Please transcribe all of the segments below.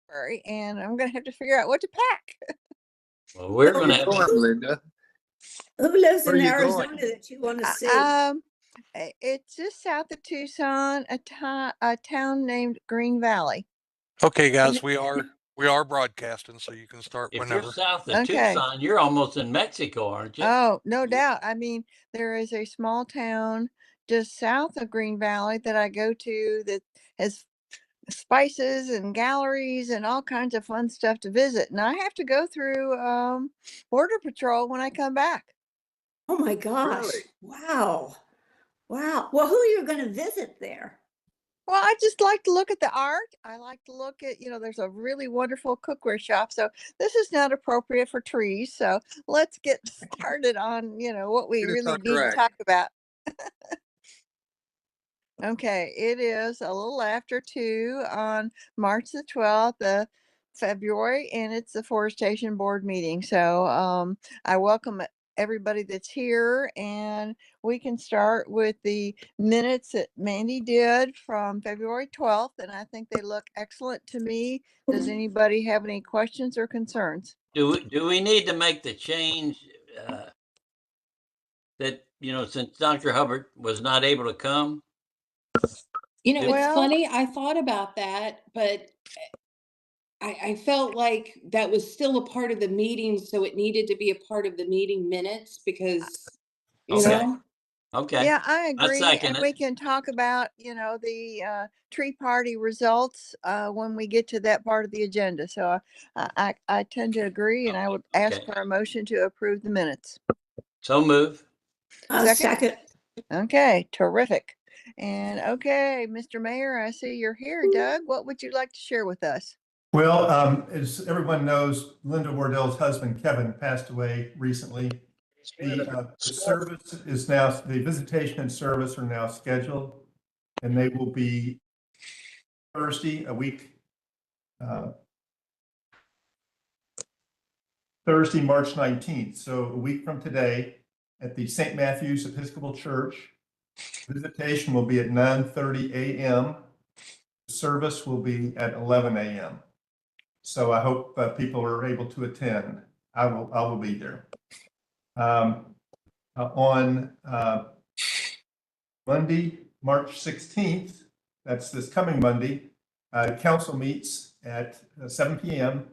February, and I'm going to have to figure out what to pack. Well, we're Where going to you have going, to. Linda? Who lives Where in you Arizona going? that you want to see? It's just south of Tucson, a town named Green Valley. Okay, guys, And- we are broadcasting, so you can start If whenever. you're south of Okay. Tucson, you're almost in Mexico, aren't you? Oh, no doubt. I mean, there is a small town just south of Green Valley that I go to that has spices and galleries and all kinds of fun stuff to visit. And I have to go through Border Patrol when I come back. Oh my gosh. Really? Wow. Wow. Well, who are you going to visit there? Well, I just like to look at the art. I like to look at, there's a really wonderful cookware shop. So this is not appropriate for trees. So let's get started on, what we Get us really on need to track. talk about. Okay, it is a little after 2 on March the 12th of February, and it's the Forestation Board meeting. So I welcome everybody that's here, and we can start with the minutes that Mandy did from February 12th, and I think they look excellent to me. Does anybody have any questions or concerns? Do we need to make the change that, since Dr. Hubbard was not able to come? It's Well- funny. I thought about that, but I felt like that was still a part of the meeting, so it needed to be a part of the meeting minutes because, you Okay. know, Okay. Yeah, I agree. second And it. we can talk about, the tree party results when we get to that part of the agenda. So I tend to agree, and I would ask Okay. for a motion to approve the minutes. So move. Second. Okay, terrific. And okay, Mr. Mayor, I see you're here. Doug, what would you like to share with us? Well, as everyone knows, Linda Wardell's husband, Kevin, passed away recently. The service is now, the visitation and service are now scheduled, and they will be Thursday, Thursday, March 19th. So a week from today at the St. Matthew's Episcopal Church. Visitation will be at 9:30 a.m. Service will be at 11 a.m. So I hope people are able to attend. I will be there. On Monday, March 16th, that's this coming Monday, council meets at 7 p.m.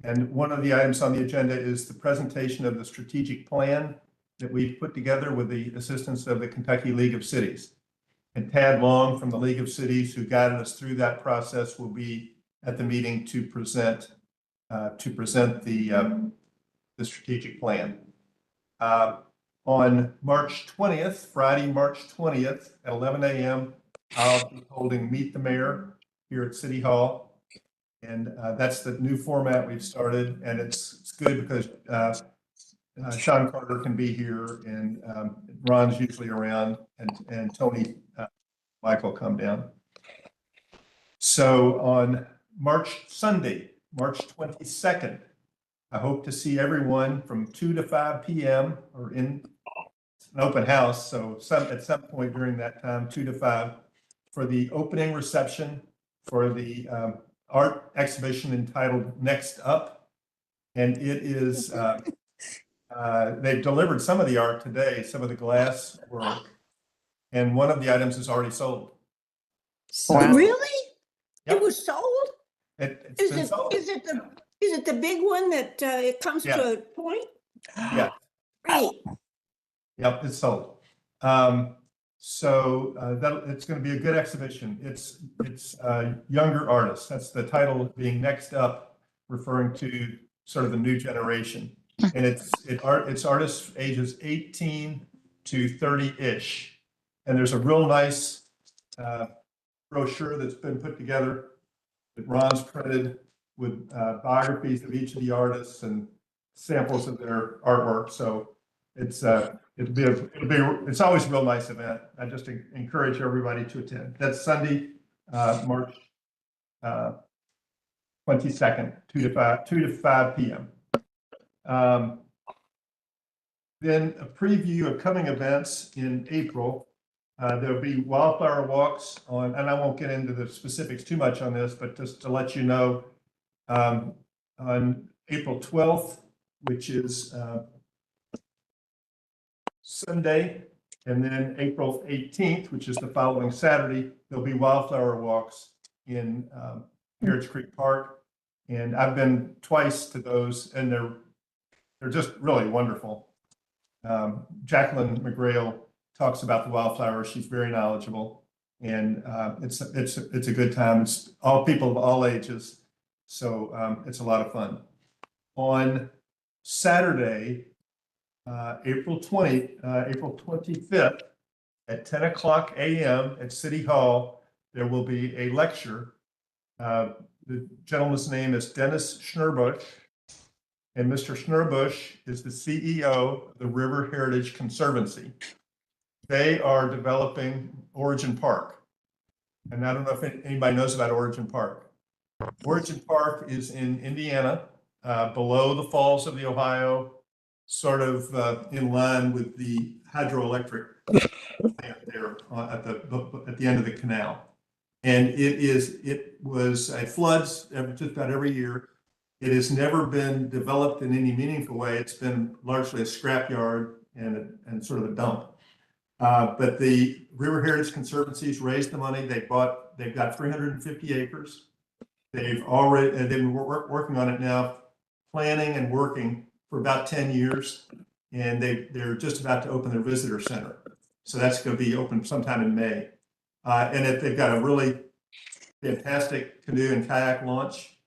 And one of the items on the agenda is the presentation of the strategic plan that we've put together with the assistance of the Kentucky League of Cities. And Tad Long from the League of Cities, who guided us through that process, will be at the meeting to present the strategic plan. On March 20th, Friday, March 20th at 11 a.m., I'll be holding Meet the Mayor here at City Hall. And that's the new format we've started. And it's good because Sean Carter can be here, and Ron's usually around, and Tony Michael come down. So on Sunday, March 22nd, I hope to see everyone from 2 to 5 p.m. or in an open house. So at some point during that time, 2 to 5, for the opening reception for the art exhibition entitled Next Up. And it is, they've delivered some of the art today, some of the glass work, and one of the items is already sold. So, Wow. Really? Yep. It was sold? It's Is been it, sold. is it the big one that it comes Yeah. to a point? Yeah. Great. Yep, it's sold. So it's going to be a good exhibition. It's younger artists. That's the title, being Next Up, referring to sort of the new generation. And it's artists ages 18 to 30-ish. And there's a real nice brochure that's been put together that Ron's printed with biographies of each of the artists and samples of their artwork. So it's always a real nice event. I just encourage everybody to attend. That's Sunday, March 22nd, 2 to 5 p.m. Then a preview of coming events in April. There'll be wildflower walks on, and I won't get into the specifics too much on this, but just to let you know, On April 12th, which is Sunday, and then April 18th, which is the following Saturday, there'll be wildflower walks in Heritage Creek Park. And I've been twice to those, and they're just really wonderful. Jacqueline McGrail talks about the wildflowers. She's very knowledgeable, and it's a good time. It's all people of all ages, so it's a lot of fun. On Saturday, April 25th at 10 o'clock a.m. at City Hall, there will be a lecture. The gentleman's name is Dennis Schnurbush, and Mr. Schnurbush is the CEO of the River Heritage Conservancy. They are developing Origin Park. And I don't know if anybody knows about Origin Park. Origin Park is in Indiana, below the falls of the Ohio, sort of in line with the hydroelectric plant there at the end of the canal. And it floods just about every year. It has never been developed in any meaningful way. It's been largely a scrapyard and sort of a dump. But the River Heritage Conservancy's raised the money. They've got 350 acres. They've been working on it now, planning and working for about 10 years. And they're just about to open their visitor center. So that's going to be open sometime in May. And they've got a really fantastic canoe and kayak launch.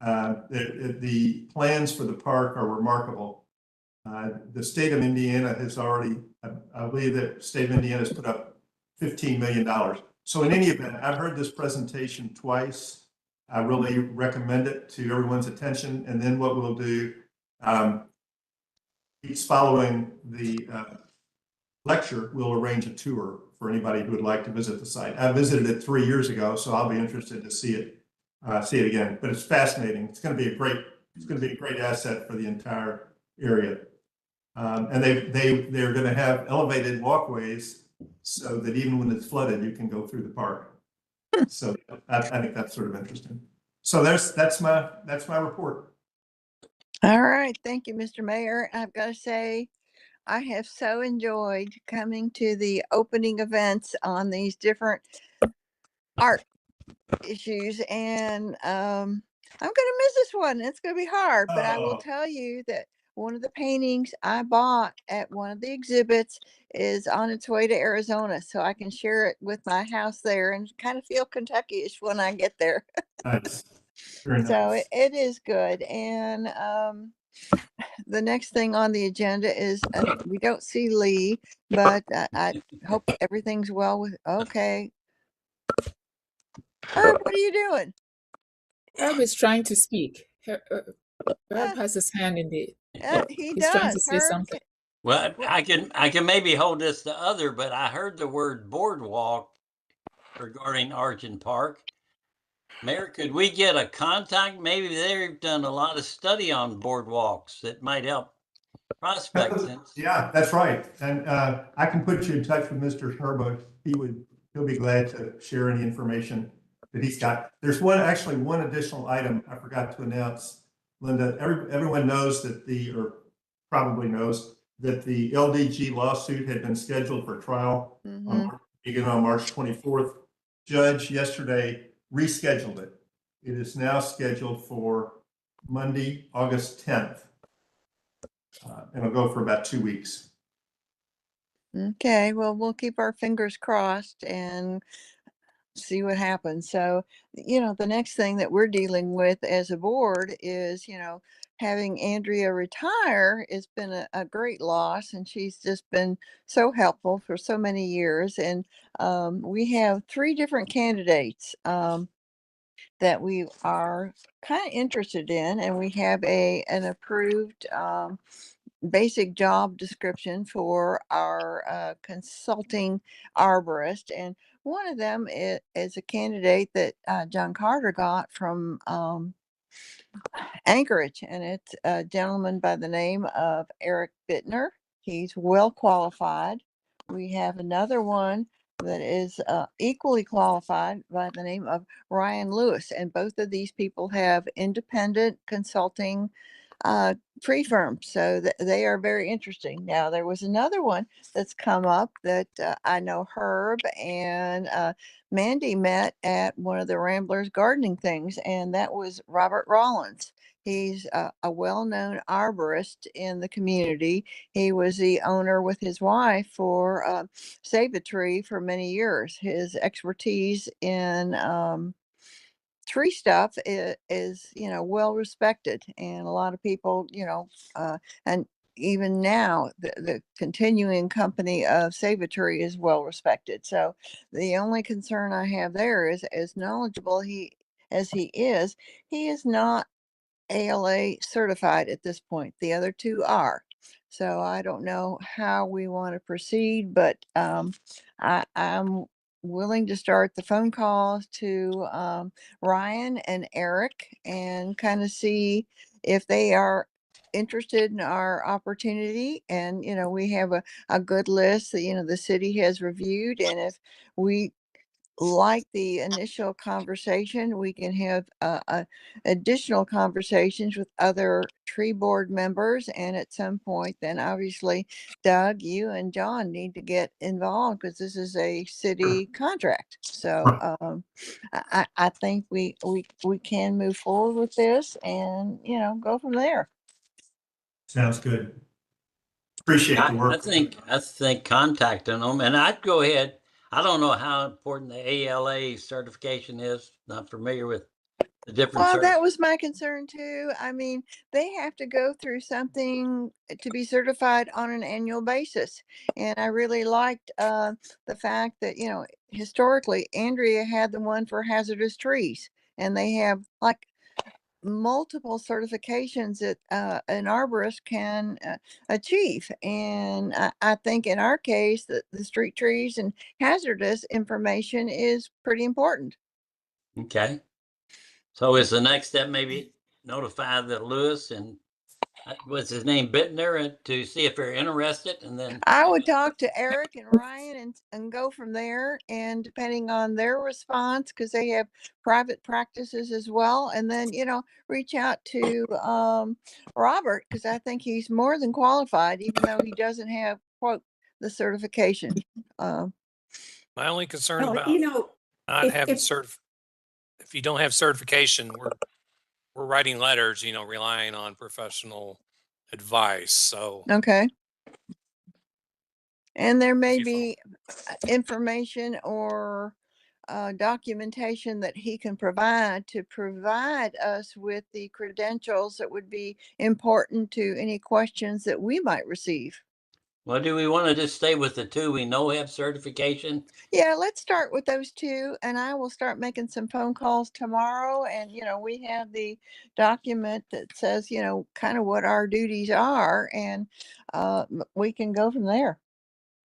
The plans for the park are remarkable. The state of Indiana has already, I believe that state of Indiana has put up $15 million. So in any event, I've heard this presentation twice. I really recommend it to everyone's attention. And then what we'll do, it's following the lecture, we'll arrange a tour for anybody who would like to visit the site. I visited it 3 years ago, so I'll be interested to see it again. But it's fascinating. It's going to be a great asset for the entire area. And they're going to have elevated walkways so that even when it's flooded, you can go through the park. So I think that's sort of interesting. So that's my report. All right. Thank you, Mr. Mayor. I've got to say, I have so enjoyed coming to the opening events on these different art issues, and I'm going to miss this one. It's going to be hard, but I will tell you that one of the paintings I bought at one of the exhibits is on its way to Arizona, so I can share it with my house there and kind of feel Kentucky-ish when I get there. Nice. Very So nice. it is good. And the next thing on the agenda is we don't see Lee, but I hope everything's well with. Okay, Herb, what are you doing? Herb is trying to speak. Uh, Herb has his hand in the. he He's trying to does. say Herb, something. Well, I can maybe hold this to other, but I heard the word boardwalk regarding Origin Park. Mayor, could we get a contact? Maybe they've done a lot of study on boardwalks that might help prospects. Yeah, that's right. And I can put you in touch with Mr. Schnurbush. He'll be glad to share any information that he's got. There's one additional item I forgot to announce. Linda, everyone knows or probably knows that the LDG lawsuit had been scheduled for trial beginning on March 24th. Judge yesterday rescheduled it. It is now scheduled for Monday, August 10th. And it'll go for about 2 weeks. Okay, well, we'll keep our fingers crossed and see what happens. So, the next thing that we're dealing with as a board is, having Andrea retire has been a great loss, and she's just been so helpful for so many years. And we have 3 different candidates that we are kind of interested in, and we have an approved basic job description for our consulting arborist. And one of them is a candidate that John Carter got from Anchorage, and it's a gentleman by the name of Eric Bittner. He's well qualified. We have another one that is equally qualified by the name of Ryan Lewis. And both of these people have independent consulting tree firms. So they are very interesting. Now, there was another one that's come up that I know Herb and Mandy met at one of the Ramblers gardening things, and that was Robert Rollins. He's a well-known arborist in the community. He was the owner with his wife for Save a Tree for many years. His expertise in tree stuff is well respected, and a lot of people and even now the continuing company of Save a Tree is well respected. So the only concern I have there is, as knowledgeable he is not ALA certified at this point. The other two are. So I don't know how we want to proceed, but I'm willing to start the phone calls to Ryan and Eric and kind of see if they are interested in our opportunity. And, we have a good list that, the city has reviewed. And if we like the initial conversation, we can have additional conversations with other tree board members. And at some point, then obviously, Doug, you and John need to get involved because this is a city contract. So I think we can move forward with this and, go from there. Sounds good. Appreciate the I work. think contacting them, and I'd go ahead. I don't know how important the ALA certification is. Not familiar with the different Well, that was my concern too. I mean, they have to go through something to be certified on an annual basis. And I really liked the fact that, historically, Andrea had the one for hazardous trees. And they have like multiple certifications that an arborist can achieve. And I think in our case, the street trees and hazardous information is pretty important. Okay. So is the next step maybe notify the Lewis and what's his name, Bittner, to see if they're interested, and then I would talk to Eric and Ryan and go from there. And depending on their response, because they have private practices as well, and then reach out to Robert, because I think he's more than qualified, even though he doesn't have quote the certification. My only concern Well, about not if, having if, if you don't have certification, we're writing letters, relying on professional advice. So Okay. And there may if you be information or documentation that he can provide us with the credentials that would be important to any questions that we might receive. well, do we want to just stay with the two we know have certification? Yeah, let's start with those two, and I will start making some phone calls tomorrow. And we have the document that says kind of what our duties are, and we can go from there.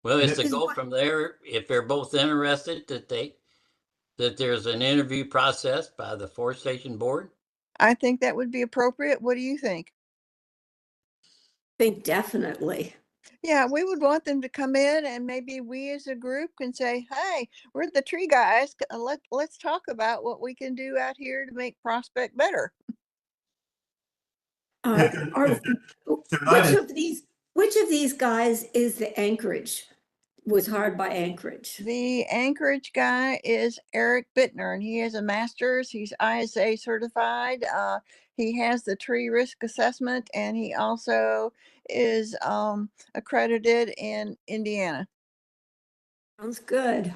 Well, And is to Is go what- from there if they're both interested that there's an interview process by the Forestation board. I think that would be appropriate. What do you think? think definitely. Yeah, we would want them to come in, and maybe we as a group can say, "Hey, we're the tree guys. Let's talk about what we can do out here to make Prospect better." If they're- Are, if they're not which of these guys is the Anchorage? Was hired by Anchorage? The Anchorage guy is Eric Bittner, and he has a master's. He's ISA certified. He has the tree risk assessment, and he also is accredited in Indiana. Sounds good.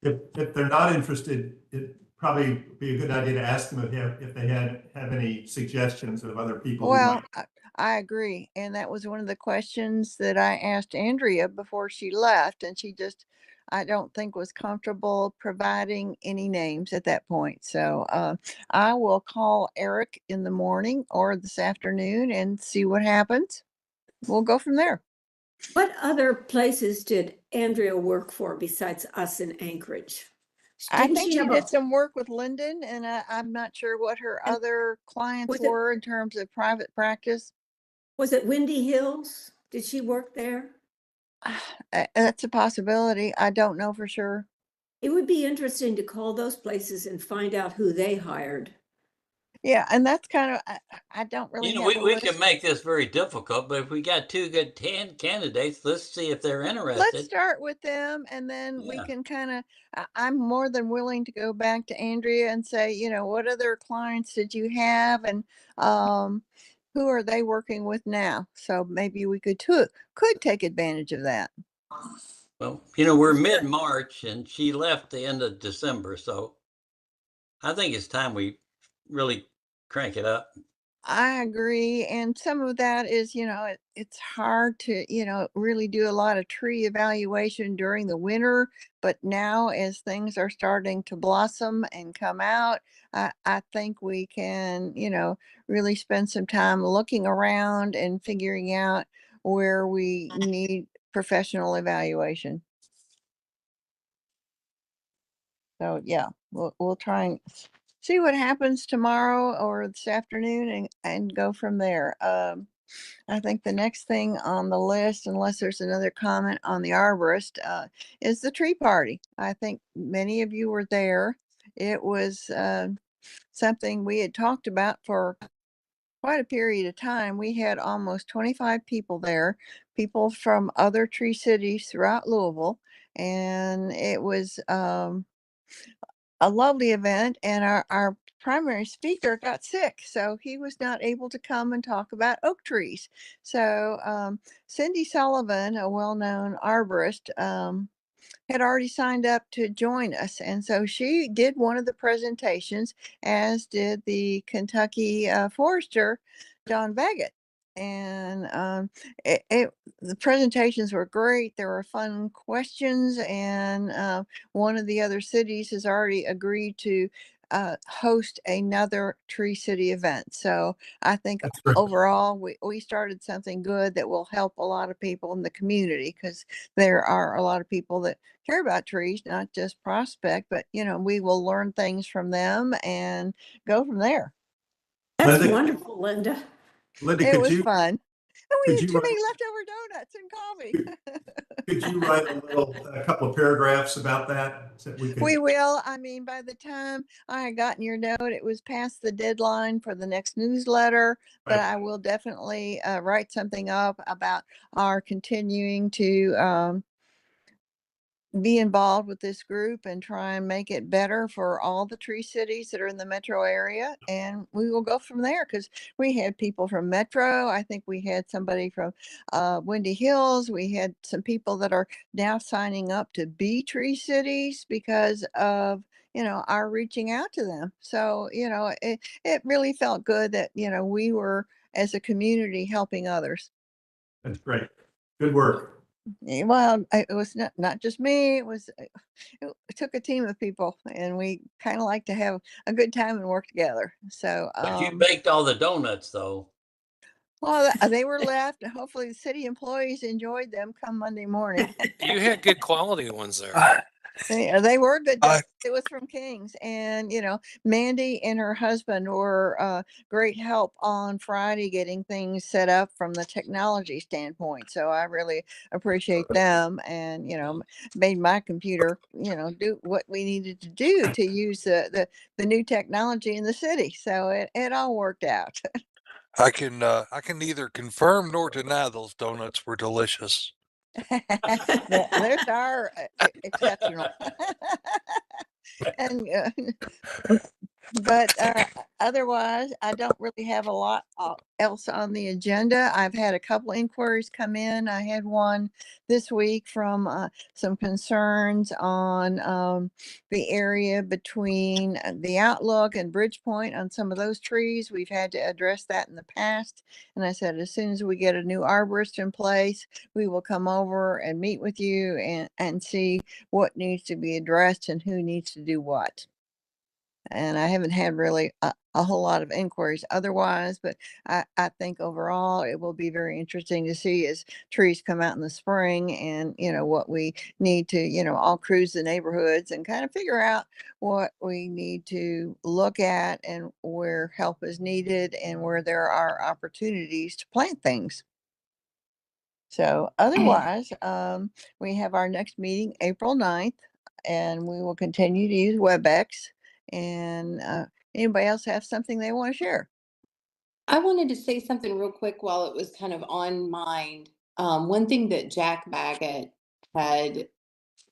if they're not interested, it'd probably be a good idea to ask them if they have any suggestions of other people who Well, might. I agree. And that was one of the questions that I asked Andrea before she left. And she just, I don't think was comfortable providing any names at that point. So I will call Eric in the morning or this afternoon and see what happens. We'll go from there. What other places did Andrea work for besides us in Anchorage? I Didn't think she she have did some work with Linden, and I'm not sure what her And other clients was it- were in terms of private practice. was it Windy Hills? Did she work there? That's a possibility. I don't know for sure. It would be interesting to call those places and find out who they hired. Yeah, and that's kind of I don't You really know, have a we can list. make this very difficult, but if we got two good candidates, let's see if they're Let's interested. start with them, and then we Yeah. can kind of. I'm more than willing to go back to Andrea and say, what other clients did you have, and um, who are they working with now? So maybe we could take advantage of that. Well, we're mid-March and she left the end of December, so I think it's time we really crank it up. I agree. And some of that is, it's hard to, really do a lot of tree evaluation during the winter. But now, as things are starting to blossom and come out, I think we can, really spend some time looking around and figuring out where we need professional evaluation. So, yeah, we'll try and see what happens tomorrow or this afternoon and go from there. I think the next thing on the list, unless there's another comment on the arborist, is the tree party. I think many of you were there. It was something we had talked about for quite a period of time. We had almost 25 people there, people from other tree cities throughout Louisville, and it was a lovely event. And our primary speaker got sick, so he was not able to come and talk about oak trees. So Cindy Sullivan, a well-known arborist, had already signed up to join us, and so she did one of the presentations, as did the Kentucky forester John Baggett. And the presentations were great. There were fun questions, and one of the other cities has already agreed to host another Tree City event. So I think That's great. overall we started something good that will help a lot of people in the community, because there are a lot of people that care about trees, not just prospect, but we will learn things from them and go from there. That's Linda, wonderful, Linda. Linda, It was fun. And we could had you too write, many leftover donuts and coffee. could you write a couple of paragraphs about that so that we could? We will. I mean, by the time I had gotten your note, it was past the deadline for the next newsletter, but Right. I will definitely write something up about our continuing to be involved with this group and try and make it better for all the tree cities that are in the metro area. And we will go from there, because we had people from Metro. I think we had somebody from Windy Hills. We had some people that are now signing up to be tree cities because of our reaching out to them. So it really felt good that we were, as a community, helping others. That's great. Good work. Well, it was not just me. It took a team of people, and we kind of like to have a good time and work together. So, But you baked all the donuts, though. well, they were left, and hopefully the city employees enjoyed them come Monday morning. You had good quality ones there. They were good I, donuts. It was from King's, and Mandy and her husband were great help on Friday getting things set up from the technology standpoint. So I really appreciate them, and made my computer do what we needed to do to use the new technology in the city. So it all worked out. I can neither confirm nor deny those donuts were delicious. There's our exceptional. And but otherwise, I don't really have a lot else on the agenda. I've had a couple inquiries come in. I had one this week from some concerns on the area between the Outlook and Bridgepoint on some of those trees. We've had to address that in the past. And I said, as soon as we get a new arborist in place, we will come over and meet with you and see what needs to be addressed and who needs to do what. And I haven't had really a whole lot of inquiries otherwise, but I think overall it will be very interesting to see as trees come out in the spring, and what we need to all cruise the neighborhoods and kind of figure out what we need to look at and where help is needed and where there are opportunities to plant things. So otherwise, we have our next meeting April 9th, and we will continue to use WebEx. And anybody else have something they want to share? I wanted to say something real quick while it was kind of on mind. One thing that Jack Baggett had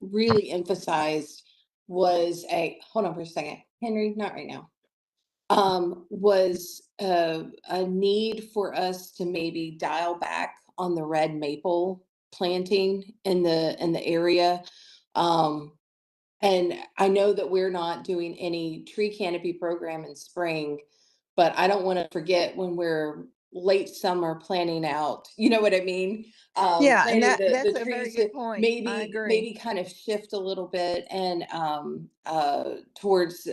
really emphasized was hold on for a second, Henry, not right now. Was a need for us to maybe dial back on the red maple planting in the area. Um, and I know that we're not doing any tree canopy program in spring, but I don't want to forget when we're late summer planning out, you know what I mean? Yeah, and Planting that's the a very trees to good point. I maybe agree. kind of shift a little bit and towards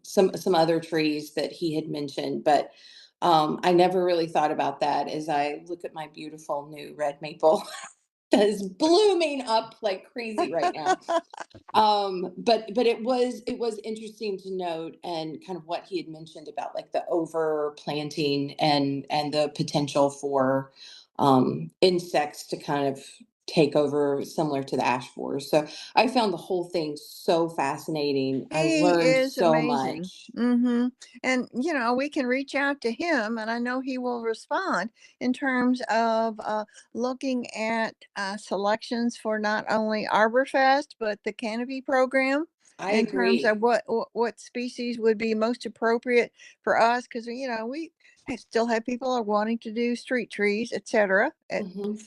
some other trees that he had mentioned. But I never really thought about that as I look at my beautiful new red maple that is blooming up like crazy right now. But it was interesting to note and kind of what he had mentioned about like the over planting and the potential for insects to kind of take over, similar to the ash borers. So I found the whole thing so fascinating. I He learned is so amazing. much. And, we can reach out to him, and I know he will respond in terms of looking at selections for not only ArborFest, but the canopy program I in terms of agree. what species would be most appropriate for us. Because, we still have people are wanting to do street trees, etc., Mhm.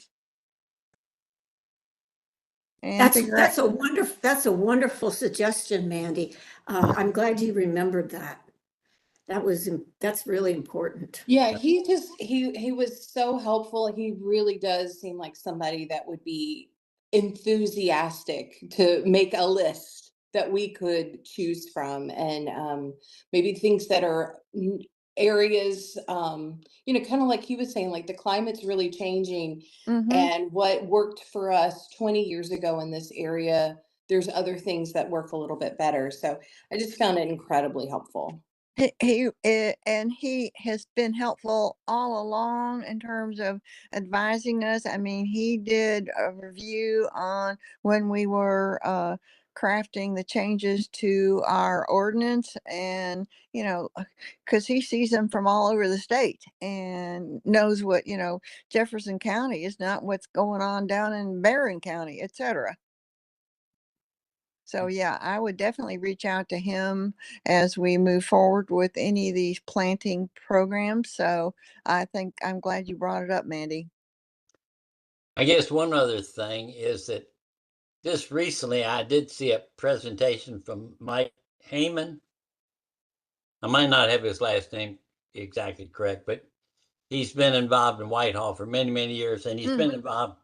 and figure out. That's a wonderful suggestion, Mandy. I'm glad you remembered that. That's really important. Yeah, he was so helpful. He really does seem like somebody that would be enthusiastic to make a list that we could choose from, and maybe things that are areas, kind of like he was saying, like the climate's really changing, Mm-hmm. and what worked for us 20 years ago in this area, there's other things that work a little bit better. So I just found it incredibly helpful. And he has been helpful all along in terms of advising us. I mean, he did a review on when we were crafting the changes to our ordinance, and because he sees them from all over the state and knows what Jefferson County is not what's going on down in Barron County, etc. So yeah, I would definitely reach out to him as we move forward with any of these planting programs. So I think I'm glad you brought it up, Mandy. I guess one other thing is that just recently I did see a presentation from Mike Heyman. I might not have his last name exactly correct, but he's been involved in Whitehall for many, many years, and he's involved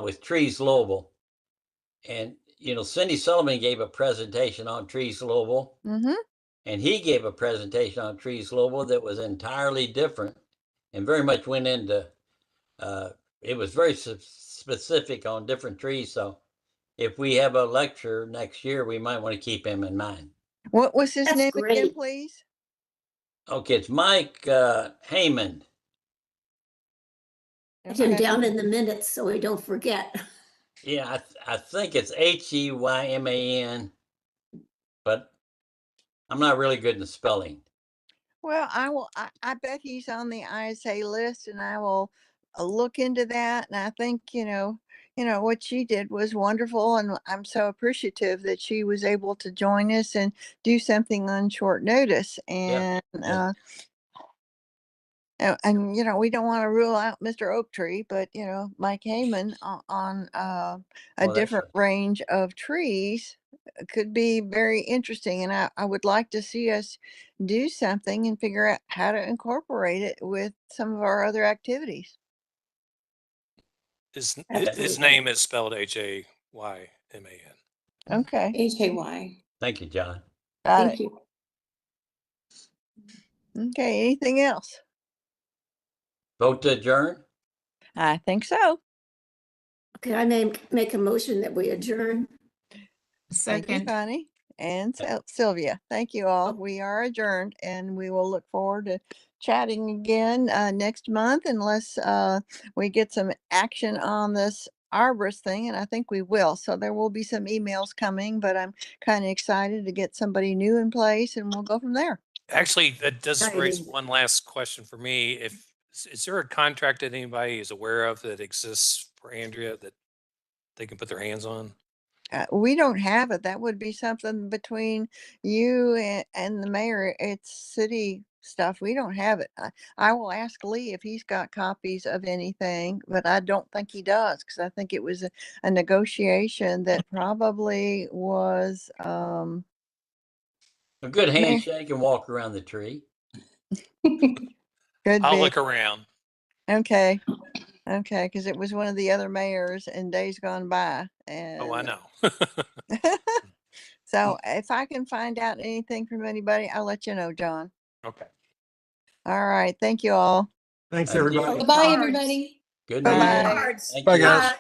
with Trees Louisville. And Cindy Sullivan gave a presentation on Trees Louisville, Mm-hmm. and he gave a presentation on Trees Louisville that was entirely different and very much went into it was very specific on different trees. So if we have a lecture next year, we might want to keep him in mind. What was his That's name again, great. please? Okay, it's Mike Heyman. Put him Okay. down in the minutes so we don't forget. Yeah, I think it's Heyman, but I'm not really good in the spelling. Well, I bet he's on the ISA list, and I will look into that. And I think what she did was wonderful, and I'm so appreciative that she was able to join us and do something on short notice. Yeah, And yeah. we don't want to rule out Mr. Oak Tree, but Mike Heyman on a Well, that's different right. range of trees could be very interesting. And I would like to see us do something and figure out how to incorporate it with some of our other activities. His name is spelled Hayman. Okay, HAY. Thank you, John. got Thank it. you. Okay, anything else? Vote to adjourn. I think so. Okay, I may make a motion that we adjourn. Thank you, Second. Connie. and Sylvia. Thank you all. We are adjourned, and we will look forward to chatting again next month unless we get some action on this arborist thing, and I think we will. So there will be some emails coming, but I'm kind of excited to get somebody new in place, and we'll go from there. Actually, that does raise Exciting. one last question for me. Is there a contract that anybody is aware of that exists for Andrea that they can put their hands on? We don't have it. That would be something between you and the mayor. It's city stuff. We don't have it. I will ask Lee if he's got copies of anything, but I don't think he does because I think it was a negotiation that probably was A good handshake and walk around the tree. could I'll be. look around. Okay. Okay, because it was one of the other mayors in days gone by. Oh, I And know. so if I can find out anything from anybody, I'll let you know, John. Okay. All right. Thank you all. Thanks, Thank you. everybody. Goodbye, Cards. everybody. Good Bye-bye. meeting. Cards. Thank Bye, you. guys. Bye.